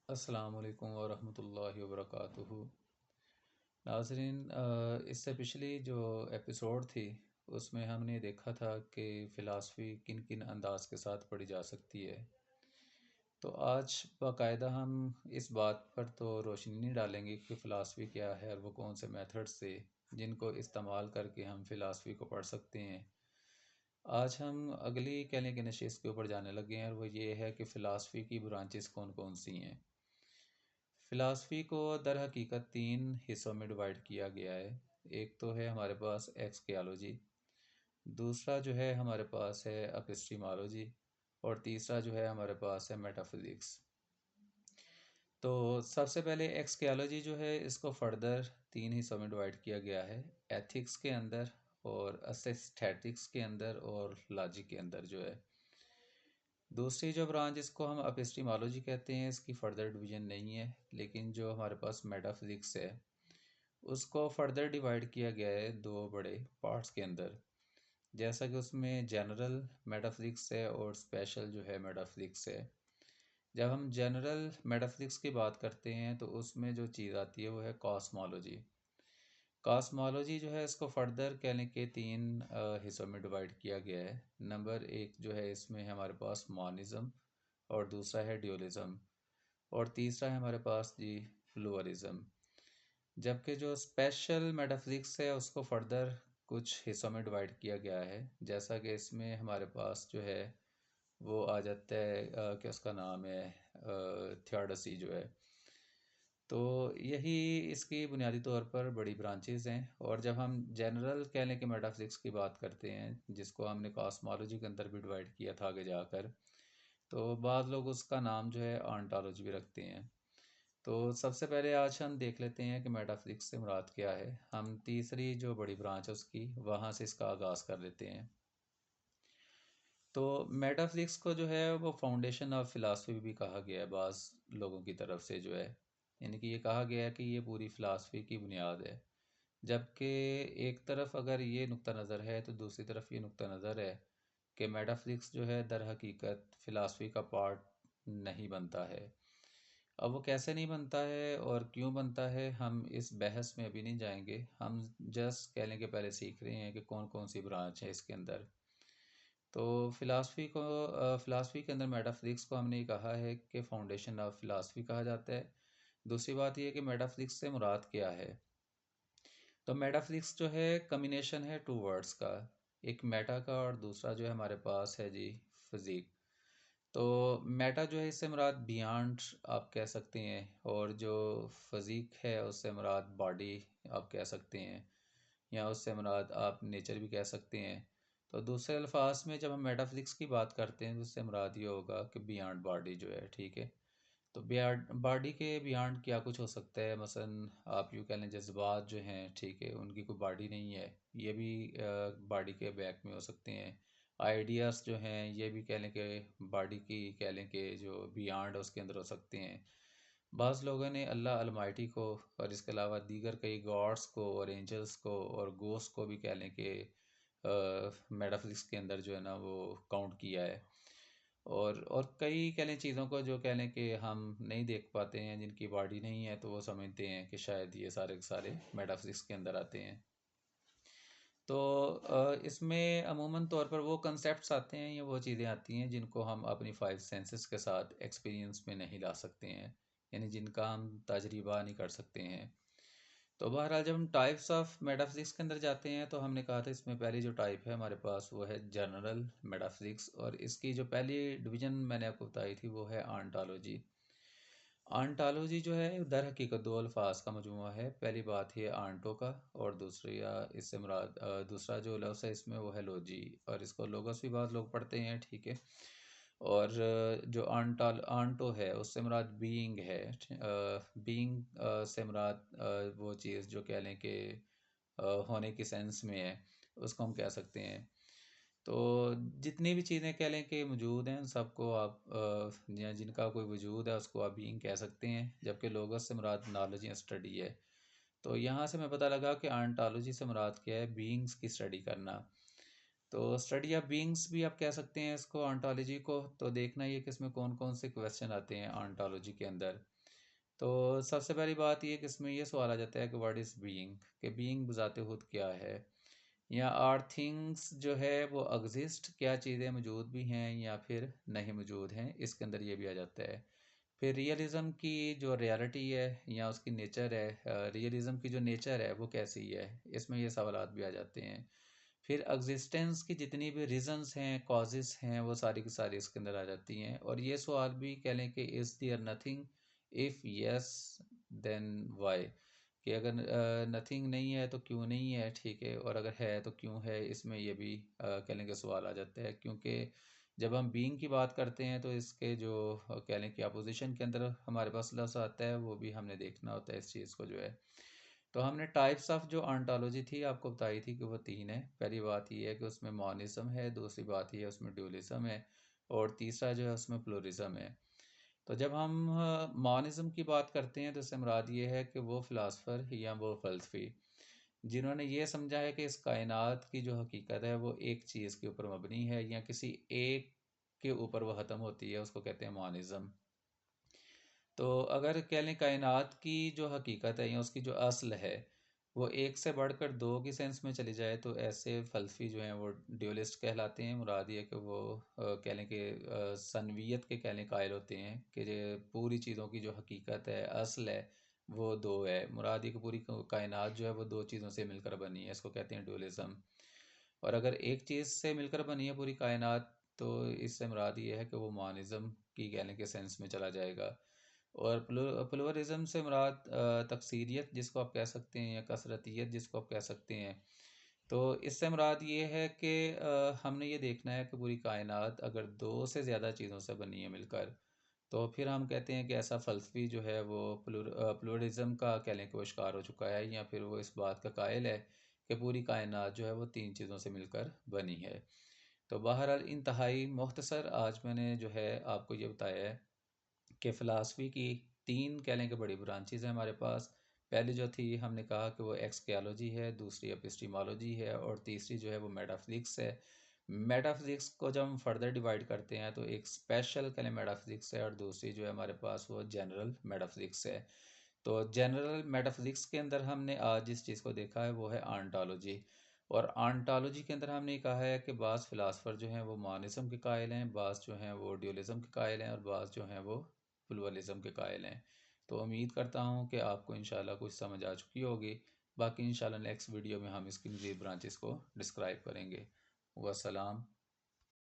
अस्सलाम वालेकुम वरहमतुल्लाहि वबरकातुहू। नाज़रीन, इससे पिछली जो एपिसोड थी उसमें हमने देखा था कि फ़िलासफ़ी किन किन अंदाज के साथ पढ़ी जा सकती है। तो आज बाकायदा हम इस बात पर तो रोशनी नहीं डालेंगे कि फ़िलासफ़ी क्या है और वो कौन से मेथड से जिनको इस्तेमाल करके हम फ़िलासफ़ी को पढ़ सकते हैं। आज हम अगली कह लें कि नशिस्त के ऊपर जाने लगे हैं और वो ये है कि फ़िलासफ़ी की ब्रांचेस कौन कौन सी हैं। फ़िलासफ़ी को दर हकीकत तीन हिस्सों में डिवाइड किया गया है। एक तो है हमारे पास एक्सकेलॉजी, दूसरा जो है हमारे पास है एपिस्टीमोलॉजी, और तीसरा जो है हमारे पास है मेटाफिज़िक्स। तो सबसे पहले एक्सकेलॉजी जो है इसको फर्दर तीन हिस्सों में डिवाइड किया गया है। एथिक्स के अंदर, और एस्थेटिक्स के अंदर, और लॉजिक के अंदर जो है। दूसरी जो ब्रांच इसको हम एपिस्टीमोलॉजी कहते हैं, इसकी फर्दर डिवीजन नहीं है, लेकिन जो हमारे पास मेटाफिज़िक्स है उसको फर्दर डिवाइड किया गया है दो बड़े पार्ट्स के अंदर। जैसा कि उसमें जनरल मेटाफिज़िक्स है और स्पेशल जो है मेटाफिज़िक्स है। जब हम जनरल मेटाफिज़िक्स की बात करते हैं तो उसमें जो चीज़ आती है वो है कॉस्मोलॉजी। कॉस्मोलॉजी जो है इसको फर्दर कहने के तीन हिस्सों में डिवाइड किया गया है। नंबर एक जो है इसमें है हमारे पास मॉनिज़्म, और दूसरा है ड्यूलिज़्म, और तीसरा है हमारे पास जी प्लूरलिज़्म। जबकि जो स्पेशल मेटाफिज़िक्स है उसको फर्दर कुछ हिस्सों में डिवाइड किया गया है। जैसा कि इसमें हमारे पास जो है वो आ जाता है कि उसका नाम है थियोडसी जो है। तो यही इसकी बुनियादी तौर पर बड़ी ब्रांचेस हैं। और जब हम जनरल कह लें कि मेटाफिज़िक्स की बात करते हैं, जिसको हमने कॉस्मोलॉजी के अंदर भी डिवाइड किया था आगे जाकर, तो बाद लोग उसका नाम जो है ऑन्टोलॉजी भी रखते हैं। तो सबसे पहले आज हम देख लेते हैं कि मेटाफिज़िक्स से मुराद क्या है। हम तीसरी जो बड़ी ब्रांच है उसकी वहाँ से इसका आगाज़ कर लेते हैं। तो मेटाफिज़िक्स को जो है वो फाउंडेशन ऑफ फ़िलासफ़ी भी कहा गया है बाज़ लोगों की तरफ से जो है। यानी कि ये कहा गया है कि ये पूरी फ़िलासफ़ी की बुनियाद है। जबकि एक तरफ अगर ये नुक्ता नज़र है तो दूसरी तरफ ये नुक्ता नज़र है कि मेटाफिज़िक्स जो है दर हकीकत फ़िलासफ़ी का पार्ट नहीं बनता है। अब वो कैसे नहीं बनता है और क्यों बनता है हम इस बहस में अभी नहीं जाएंगे। हम जस्ट कहने के पहले सीख रहे हैं कि कौन कौन सी ब्रांच है इसके अंदर। तो फ़िलासफ़ी के अंदर मेटाफिज़िक्स को हमने ये कहा है कि फाउंडेशन ऑफ फ़िलासफ़ी कहा जाता है। दूसरी बात ये है कि मेटाफिज़िक्स से मुराद क्या है। तो मेटाफिज़िक्स जो है कम्बिनेशन है टू वर्ड्स का, एक मेटा का और दूसरा जो है हमारे पास है जी फिज़िक। तो मेटा जो है इससे मुराद बियॉन्ड आप कह सकते हैं, और जो फिज़िक है उससे मुराद बॉडी आप कह सकते हैं, या उससे मुराद आप नेचर भी कह सकते हैं। तो दूसरे अल्फाज में जब हम मेटाफिज़िक्स की बात करते हैं तो उससे मुराद ये होगा कि बियॉन्ड बॉडी जो है, ठीक है। तो बियॉन्ड बॉडी के बियॉन्ड क्या कुछ हो सकता है, मसलन आप यूँ कह लें जज्बात जो हैं, ठीक है, उनकी कोई बॉडी नहीं है, ये भी बॉडी के बैक में हो सकते हैं। आइडियाज़ जो हैं ये भी कह लें कि बॉडी की कह लें कि जो बियॉन्ड है उसके अंदर हो सकते हैं। बाज़ लोगों ने अल्लाह अलमाइटी को और इसके अलावा दीगर कई गॉड्स को और एंजल्स को और गोस्ट को भी कह लें कि मेटाफिज़िक्स के अंदर जो है ना वो काउंट किया है। और कई कह लें चीज़ों को जो कह लें कि हम नहीं देख पाते हैं, जिनकी बॉडी नहीं है, तो वो समझते हैं कि शायद ये सारे के सारे मेटाफिज़िक्स के अंदर आते हैं। तो इसमें अमूमन तौर पर वो कंसेप्ट्स आते हैं या वो चीज़ें आती हैं जिनको हम अपनी फाइव सेंसेस के साथ एक्सपीरियंस में नहीं ला सकते हैं, यानी जिनका हम तजर्बा नहीं कर सकते हैं। तो बहरहाल जब हम टाइप्स ऑफ मेटाफिज़िक्स के अंदर जाते हैं तो हमने कहा था इसमें पहली जो टाइप है हमारे पास वो है जनरल मेटाफिज़िक्स, और इसकी जो पहली डिवीज़न मैंने आपको बताई थी वो है ऑन्टोलॉजी। ऑन्टोलॉजी जो है दर हकीकत दो अल्फाज का मजमूआ है। पहली बात ये आंटो का, और दूसरी या इससे मुराद दूसरा जो लफ्ज़ है इसमें वो है लोजी, और इसको लोगस भी बहुत लोग पढ़ते हैं, ठीक है। और जो आंटो है उससे मुराद बीइंग है। बीइंग से मुराद वो चीज़ जो कह लें कि होने की सेंस में है, उसको हम कह सकते हैं। तो जितनी भी चीज़ें कह लें कि मौजूद हैं उन सबको आप या जिनका कोई वजूद है उसको आप बीइंग कह सकते हैं। जबकि लोगस से मुराद नॉलेज या स्टडी है। तो यहाँ से मैं पता लगा कि ऑन्टोलॉजी से मुराद क्या है, बीइंग्स की स्टडी करना। तो स्टडी ऑफ बीइंग्स भी आप कह सकते हैं इसको, ऑन्टोलॉजी को। तो देखना ये कि इसमें कौन कौन से क्वेश्चन आते हैं ऑन्टोलॉजी के अंदर। तो सबसे पहली बात ये कि इसमें ये सवाल आ जाता है कि व्हाट इज़ बीइंग, कि बीइंग बजाते खुद क्या है, या आर थिंग्स जो है वो एग्जिस्ट, क्या चीज़ें मौजूद भी हैं या फिर नहीं मौजूद हैं, इसके अंदर ये भी आ जाता है। फिर रियलिज़म की जो रियलिटी है या उसकी नेचर है, रियलिज़म की जो नेचर है वो कैसी है, इसमें ये सवालात भी आ जाते हैं। फिर एग्जिस्टेंस की जितनी भी रीजंस हैं, कॉजेस हैं, वो सारी की सारी इसके अंदर आ जाती हैं। और ये सवाल भी कह लें कि is there nothing, if yes then why, कि अगर नथिंग नहीं है तो क्यों नहीं है, ठीक है, और अगर है तो क्यों है, इसमें ये भी कह लें कि सवाल आ जाता है। क्योंकि जब हम बीइंग की बात करते हैं तो इसके जो कह लें कि अपोजिशन के अंदर हमारे पास लफ्ज़ आता है, वो भी हमने देखना होता है इस चीज़ को जो है। तो हमने टाइप्स ऑफ जो ऑन्टोलॉजी थी आपको बताई थी कि वो तीन है। पहली बात ये है कि उसमें मॉनिज्म है, दूसरी बात ये है उसमें ड्यूलिज्म है, और तीसरा जो है उसमें प्लूरिज्म है। तो जब हम मॉनिज्म की बात करते हैं तो इससे मुराद ये है कि वो फ़िलासफ़र या वो फ़लसफ़ी जिन्होंने ये समझा है कि इस कायनात की जो हकीकत है वो एक चीज़ के ऊपर मबनी है या किसी एक के ऊपर वो ख़त्म होती है, उसको कहते हैं मॉनिज्म। तो अगर कह लें कायनात की जो हकीकत है या उसकी जो असल है वो एक से बढ़कर दो की सेंस में चली जाए तो ऐसे फ़लसफ़ी जो हैं वो ड्यूलिस्ट कहलाते हैं। मुराद ये कि वो कह लें कि सनवियत के कह लें कायल होते हैं कि जो पूरी चीज़ों की जो हकीकत है, असल है, वो दो है। मुराद ये कि पूरी कायनात जो है वो दो चीज़ों से मिलकर बनी है, इसको कहते हैं ड्यूलिज़्म। और अगर एक चीज़ से मिलकर बनी है पूरी कायनात तो इससे मुराद ये है कि वो मॉनिज़्म की कह लें कि सेंस में चला जाएगा। और प्लुरलिज़म से मुराद तकसीरियत जिसको आप कह सकते हैं या कसरतियत जिसको आप कह सकते हैं। तो इससे मुराद ये है कि हमने ये देखना है कि पूरी कायनात अगर दो से ज़्यादा चीज़ों से बनी है मिलकर, तो फिर हम कहते हैं कि ऐसा फ़लसफ़ी जो है वो प्लुरलिज़म का कह लें कि वो शिकार हो चुका है, या फिर वो इस बात का कायल है कि पूरी कायनात जो है वो तीन चीज़ों से मिलकर बनी है। तो बहरहाल इंतहाई मुख्तसर आज मैंने जो है आपको ये बताया है कि फ़िलासफ़ी की तीन कह लें कि बड़ी ब्रांचेज़ हैं हमारे पास। पहली जो थी हमने कहा कि वो एक्सकियालॉजी है, दूसरी एपिस्टीमोलॉजी है, और तीसरी जो है वो मेटाफिज़िक्स है। मेटाफिज़िक्स को जब हम फर्दर डिवाइड करते हैं तो एक स्पेशल कह लें मेटाफिज़िक्स है, और दूसरी जो है हमारे पास वो जनरल मेटाफिज़िक्स है। तो जनरल मेटाफिज़िक्स के अंदर हमने आज जिस चीज़ को देखा है वो है ऑन्टोलॉजी। और ऑन्टोलॉजी के अंदर हमने कहा है कि बाज़ फ़िलासफ़र जो हैं वो मॉनिज़्म के कायल हैं, बाज़ जो हैं वो ड्यूलिज़्म के कायल हैं, और बाज़ जो हैं वो प्लुरलिज़्म के कायल हैं। तो उम्मीद करता हूँ कि आपको इंशाल्लाह कुछ समझ आ चुकी होगी। बाकी इंशाल्लाह नेक्स्ट वीडियो में हम इसकी मज़ीद ब्रांचेस को डिस्क्राइब करेंगे। वस्सलाम।